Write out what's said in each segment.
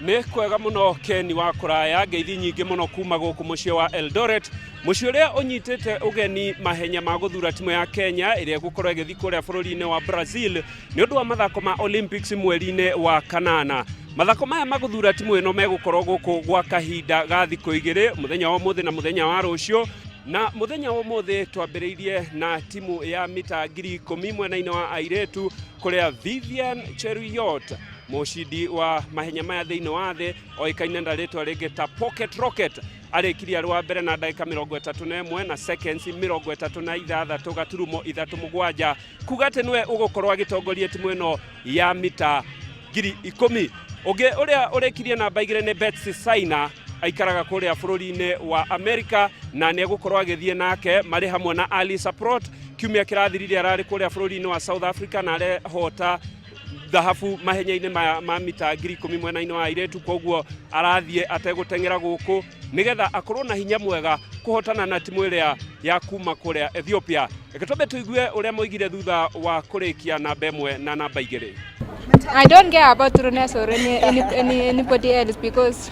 Nĩ kwega mũno Ken wa kũraya ngeithi nyingĩ mũno kuma gũkũ mũciĩ wa Eldoret, mũciĩ ũrĩa ũnyitĩte ũgeni mahenya ma gũthura timu ya Kenya ĩrĩa gũkorwo ĩgĩthiĩ kũrĩa bũrũri-inĩ wa Brazil nĩ ũndũ wa mathako ma Olympics mweri-inĩ wa kanana. Mathako maya ma gũthura timu ĩno megũkorwo gũkũ gwa kahinda ga thikũ igĩrĩ, mũthenya wa ũmũthĩ na mũthenya wa rũciũ. Na mũthenya wa ũmũthĩ twambĩrĩirie na timu ya mita 10,000 mwena-inĩ wa airĩtu kũrĩa Vivian Cheruiyot, mũcindi wa mahenya maya thĩinĩ wa thĩ oĩkaine na rĩtwa rĩngĩ ta Pocket Rocket, arĩkirie rwa mbere na ndagĩka 31 na seconds 36 gaturumo 37, kuga atĩ nĩwe ũgũkorwo agĩtongoria timu ĩno ya mita 10,000. Ũngĩ ũrĩa ũrĩkirie namba 2 nĩ Betsy Saina, aikaraga kũrĩa bũrũri-inĩ wa Amerika na nĩ egũkorwo agĩthiĩ nake marĩ hamwe na Ali Saprot. Kiumia kĩrathirire ararĩ kũrĩa bũrũri-inĩ wa South Africa na arehota dhahabu mahenya-inĩ ma mita 10,000 mwena-inĩ wa airĩtu, koguo arathiĩ ategũteng'era gũkũ nĩgetha akorwo na hinya mwega kũhotana na timu ĩrĩa ya kuma kũrĩa Ethiopia. Reke twambe tuigue ũrĩa moigire thutha wa kũrĩkia namba 1 na namba 2. I don't care about Runes or anybody else because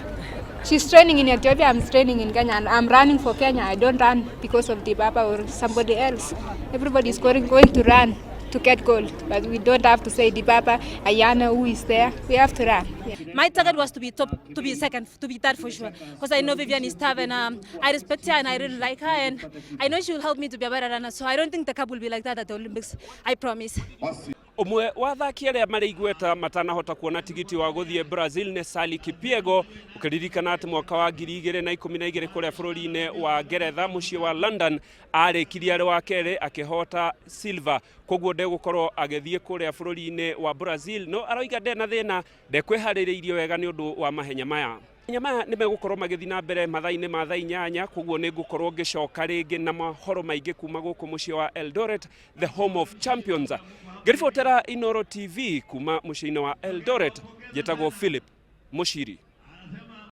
she's training in Ethiopia, I'm training in Kenya, and I'm running for Kenya. I don't run because of Dibaba or somebody else. Everybody's going to run to get gold, but we don't have to say Dibaba, Ayana, who is there. We have to run. Yeah. My target was to be top, to be second, to be third for sure, because I know Vivian is tough and I respect her and I really like her, and I know she will help me to be a better runner. So I don't think the cup will be like that at the Olympics. I promise. Umwe wa athaki arĩa marĩ igweta matanahota kuona tigiti wa gũthiĩ Brazil nĩ Sally Kipyego, ũkĩririkana atĩ mwaka wa 2012 kũrĩa bũrũri-inĩ wa Ngeretha mũciĩ wa London arĩkirie arĩ wa kerĩ akĩhota silver, koguo ndegũkorwo agĩthiĩ kũrĩa bũrũri-inĩ wa Brazil. No aroiga ndena thĩna, ndekwĩharĩrĩirie wega nĩ ũndũ wa mahenya maya. Mahenya maya nĩ megũkorwo magĩthiĩ na mbere mathaa-inĩ ma thaa 8, koguo nĩ ngũkorwo ngĩcoka rĩngĩ na mahoro maingĩ kuma gũkũ mũciĩ wa Eldoret, the home of champions. Ngĩribotera Inooro TV kuma mũciĩ-inĩ wa Eldoret, njĩtagwo Philip Mushiri.